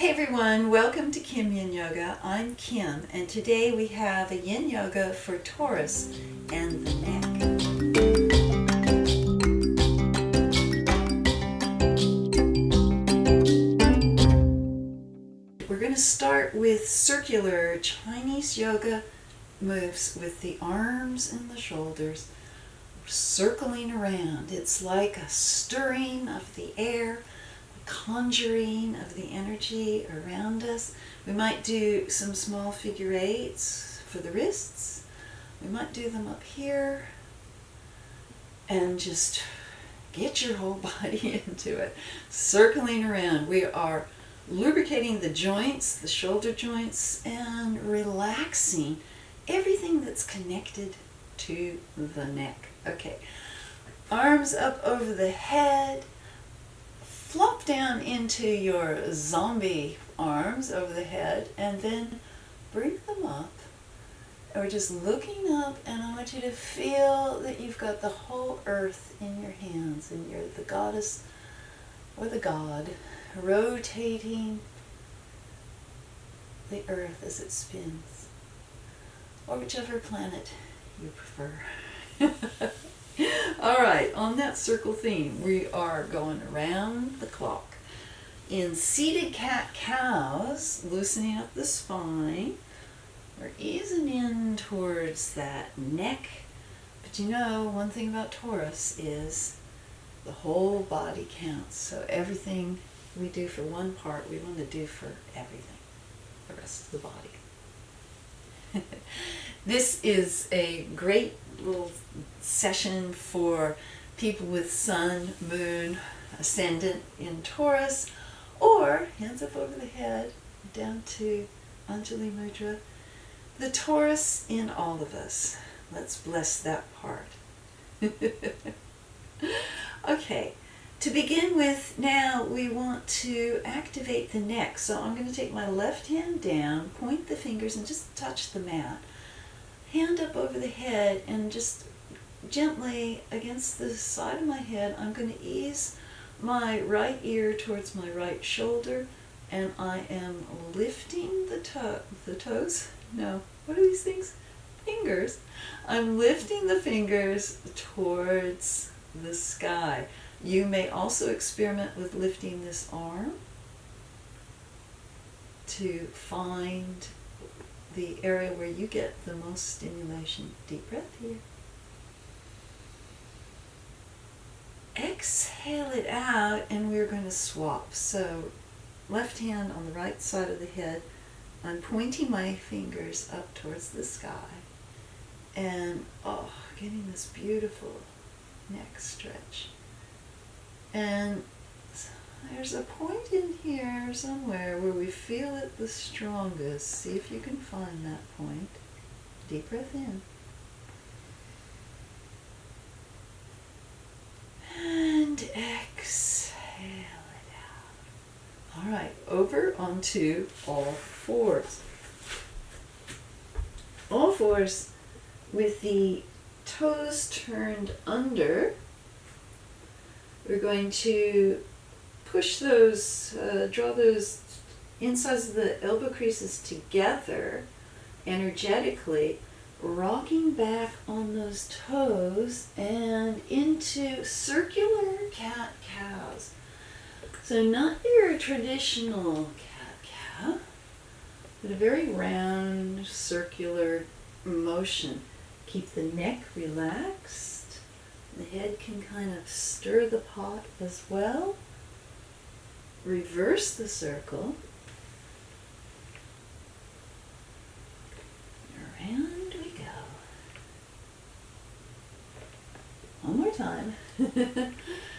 Everyone, welcome to Yin Yoga. I'm Kim, and today we have a Yin Yoga for Taurus and the neck. We're going to start with circular Chinese yoga moves with the arms and the shoulders circling around. It's like a stirring of the air, conjuring of the energy around us. We might do some small figure eights for the wrists. We might do them up here and just get your whole body into it. Circling around. We are lubricating the joints, the shoulder joints, and relaxing everything that's connected to the neck. Okay, arms up over the head. Flop down into your zombie arms over the head and then bring them up. And we're just looking up, and I want you to feel that you've got the whole earth in your hands, and you're the goddess or the god rotating the earth as it spins, or whichever planet you prefer. All right, on that circle theme, we are going around the clock. In seated cat-cows, loosening up the spine, we're easing in towards that neck. But you know, one thing about Taurus is the whole body counts. So everything we do for one part, we want to do for everything, the rest of the body. This is a great little session for people with sun, moon, ascendant in Taurus, or hands up over the head down to Anjali Mudra. The Taurus in all of us. Let's bless that part. Okay, to begin with, now we want to activate the neck. So I'm going to take my left hand down, point the fingers, and just touch the mat. Hand up over the head, and just gently against the side of my head, I'm going to ease my right ear towards my right shoulder, and I am lifting the toes. No, what are these things? Fingers. I'm lifting the fingers towards the sky. You may also experiment with lifting this arm to find the area where you get the most stimulation. Deep breath here. Exhale it out, and we're going to swap. So left hand on the right side of the head, I'm pointing my fingers up towards the sky, and getting this beautiful neck stretch. And there's a point in here somewhere where we feel it the strongest. See if you can find that point. Deep breath in. And exhale it out. All right, over onto all fours. All fours with the toes turned under. We're going to push those, draw those insides of the elbow creases together energetically, rocking back on those toes and into circular cat-cows. So not your traditional cat-cow, but a very round, circular motion. Keep the neck relaxed. The head can kind of stir the pot as well. Reverse the circle. Around we go. One more time.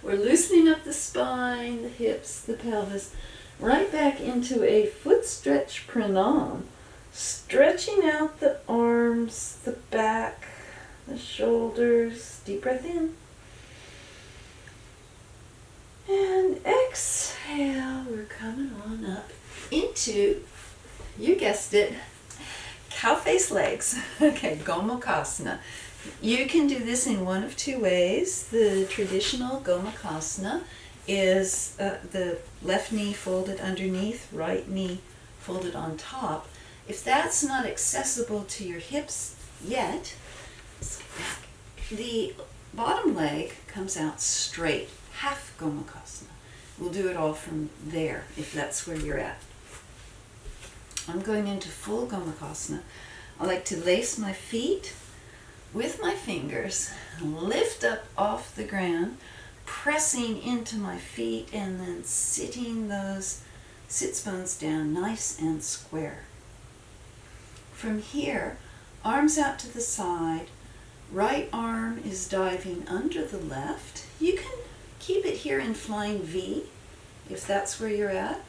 We're loosening up the spine, the hips, the pelvis, right back into a foot stretch pranam. Stretching out the arms, the back, the shoulders. Deep breath in. And exhale. We're coming on up into, you guessed it, cow face legs. Okay, Gomukhasana. You can do this in one of two ways. The traditional Gomukhasana is the left knee folded underneath, right knee folded on top. If that's not accessible to your hips yet, the bottom leg comes out straight, half Gomukhasana. We'll do it all from there if that's where you're at. I'm going into full Gomukhasana. I like to lace my feet with my fingers, lift up off the ground, pressing into my feet and then sitting those sits bones down nice and square. From here, arms out to the side, right arm is diving under the left. You can keep it here in flying V if that's where you're at,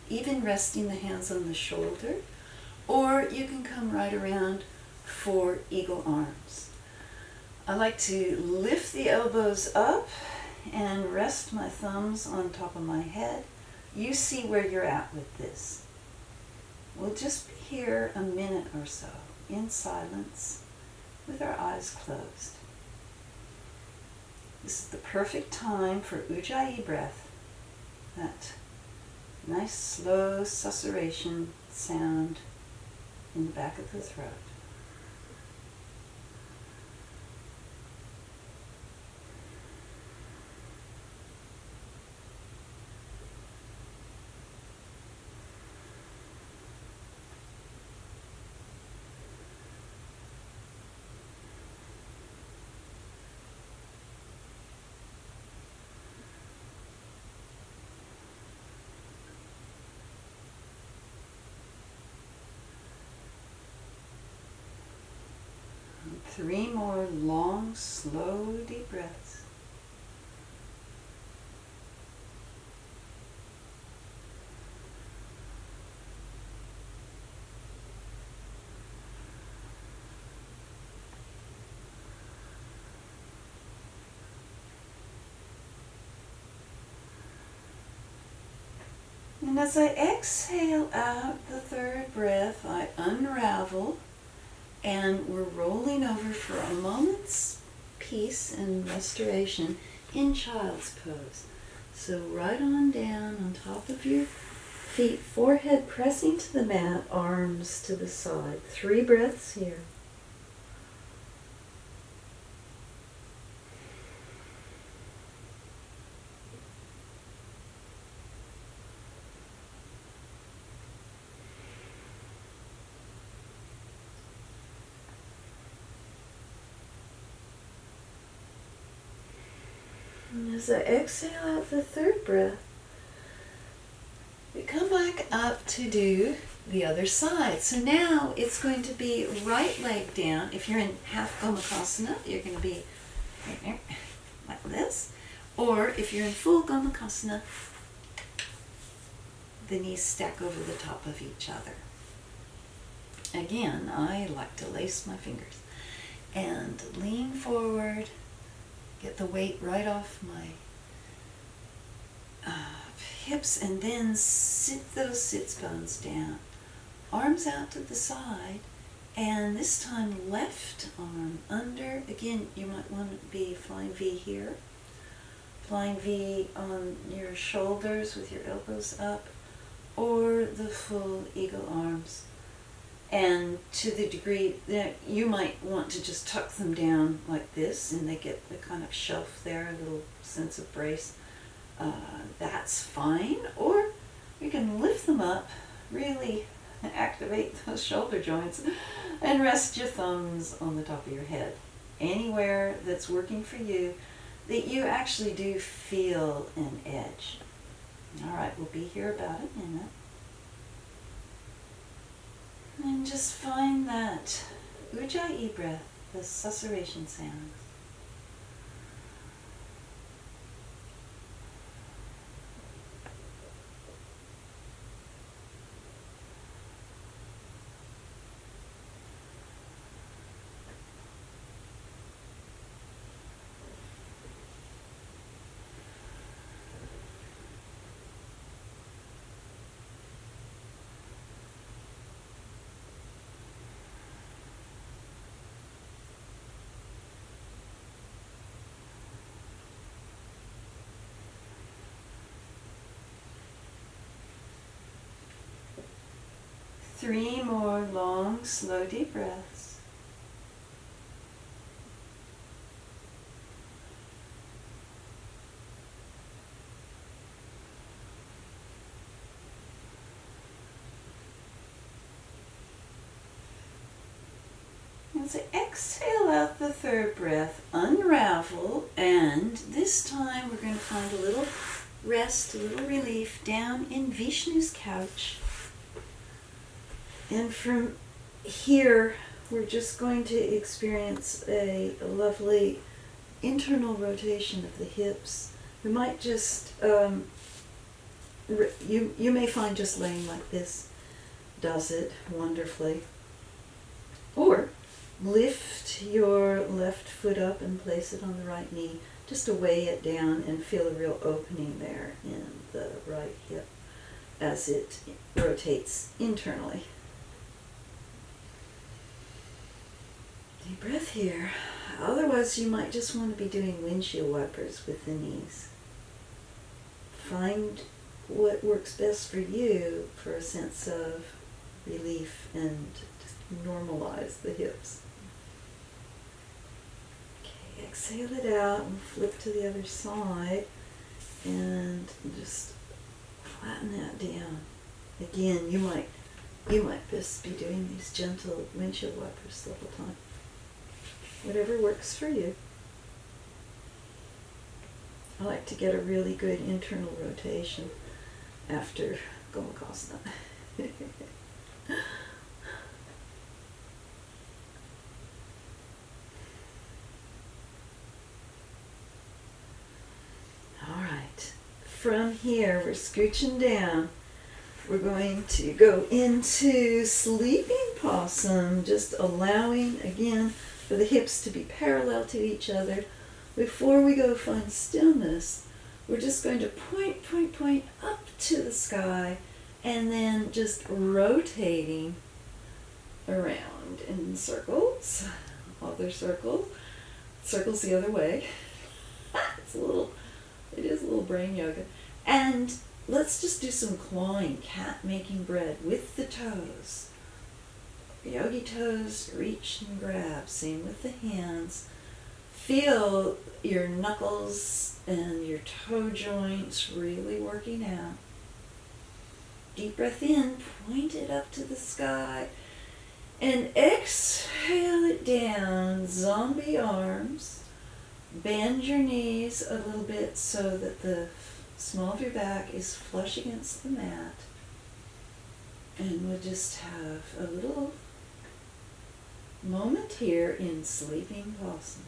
even resting the hands on the shoulder, or you can come right around for eagle arms. I like to lift the elbows up and rest my thumbs on top of my head. You see where you're at with this. We'll just be here a minute or so in silence with our eyes closed. This is the perfect time for Ujjayi breath, that nice slow susurration sound in the back of the throat. Three more long, slow, deep breaths. And as I exhale out the third breath, I unravel, and we're rolling over for a moment's peace and restoration in child's pose. So right on down on top of your feet, forehead pressing to the mat, arms to the side. 3 breaths here. And as I exhale out the third breath, we come back up to do the other side. So now it's going to be right leg down. If you're in half Gomukhasana, you're going to be like this. Or if you're in full Gomukhasana, the knees stack over the top of each other. Again, I like to lace my fingers and lean forward. Get the weight right off my hips, and then sit those sits bones down. Arms out to the side, and this time left arm under. Again, you might want to be flying V here. Flying V on your shoulders with your elbows up, or the full eagle arms. And to the degree that you might want to just tuck them down like this, and they get the kind of shelf there, a little sense of brace, that's fine. Or you can lift them up, really activate those shoulder joints, and rest your thumbs on the top of your head. Anywhere that's working for you, that you actually do feel an edge. All right, we'll be here about a minute. And just find that Ujjayi breath, the susurration sounds. 3 more long, slow, deep breaths. And so exhale out the third breath, unravel, and this time we're going to find a little rest, a little relief down in Vishnu's couch. And from here, we're just going to experience a lovely internal rotation of the hips. We might just, you may find just laying like this does it wonderfully. Or lift your left foot up and place it on the right knee, just to weigh it down and feel a real opening there in the right hip as it rotates internally. Deep breath here. Otherwise, you might just want to be doing windshield wipers with the knees. Find what works best for you for a sense of relief and just normalize the hips. Okay, exhale it out and flip to the other side and just flatten that down. Again, you might just be doing these gentle windshield wipers the whole time. Whatever works for you. I like to get a really good internal rotation after Gomakasana. All right. From here, we're scooching down. We're going to go into sleeping possum, just allowing, again, for the hips to be parallel to each other. Before we go find stillness, we're just going to point up to the sky and then just rotating around in circles, other circles, circles the other way. It is a little brain yoga. And let's just do some clawing, cat making bread with the toes. Yogi toes, reach and grab. Same with the hands. Feel your knuckles and your toe joints really working out. Deep breath in, point it up to the sky. And exhale it down, zombie arms. Bend your knees a little bit so that the small of your back is flush against the mat. And we'll just have a little moment here in sleeping possum.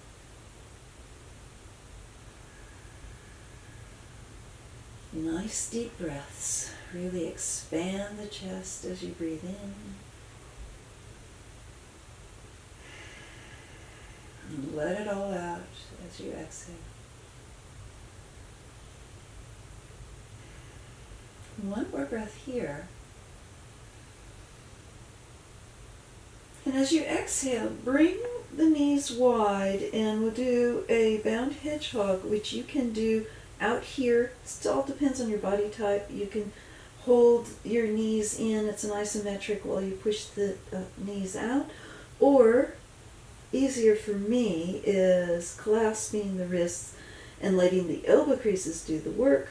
Nice deep breaths. Really expand the chest as you breathe in. And let it all out as you exhale. One more breath here. And as you exhale, bring the knees wide, and we'll do a bound hedgehog, which you can do out here. It all depends on your body type. You can hold your knees in. It's an isometric while you push the knees out. Or, easier for me, is clasping the wrists and letting the elbow creases do the work.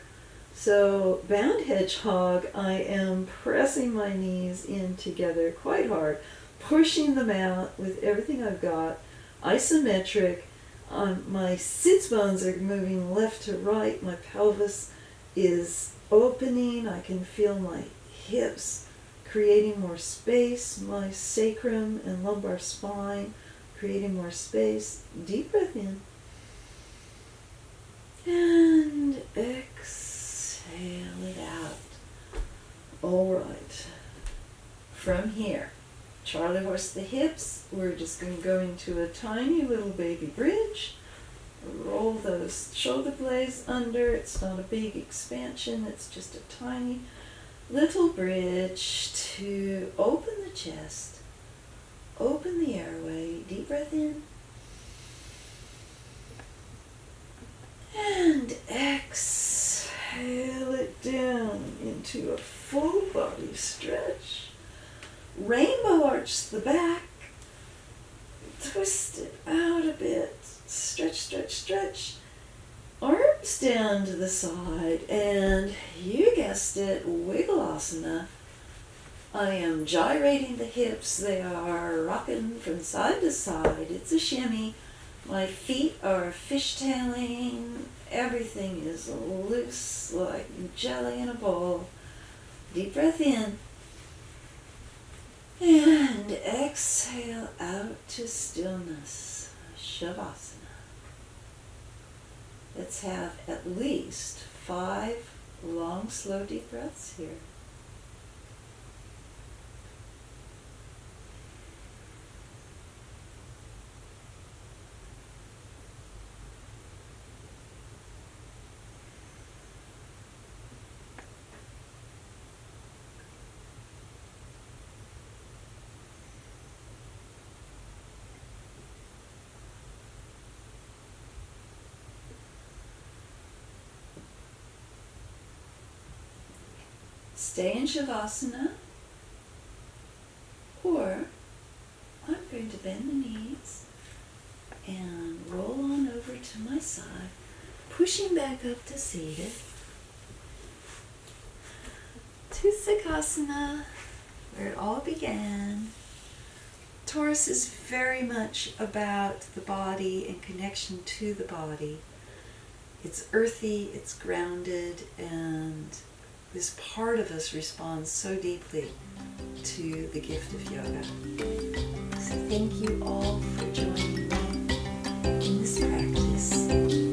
So, bound hedgehog, I am pressing my knees in together quite hard, pushing them out with everything I've got, isometric. My sits bones are moving left to right. My pelvis is opening. I can feel my hips creating more space. My sacrum and lumbar spine creating more space. Deep breath in. And exhale it out. All right. From here, Charlie horse the hips. We're just going to go into a tiny little baby bridge. Roll those shoulder blades under. It's not a big expansion. It's just a tiny little bridge to open the chest, open the airway. Deep breath in. And exhale it down into a full body stretch. Rainbow arch the back. Twist it out a bit. Stretch, stretch, stretch. Arms down to the side. And you guessed it, Wiggle-asana. I am gyrating the hips. They are rocking from side to side. It's a shimmy. My feet are fishtailing. Everything is loose like jelly in a bowl. Deep breath in. And exhale out to stillness. Shavasana. Let's have at least 5 long, slow, deep breaths here. Stay in Shavasana, or I'm going to bend the knees and roll on over to my side, pushing back up to seated. To Sukhasana, where it all began. Taurus is very much about the body and connection to the body. It's earthy, it's grounded, and this part of us responds so deeply to the gift of yoga. So thank you all for joining me in this practice.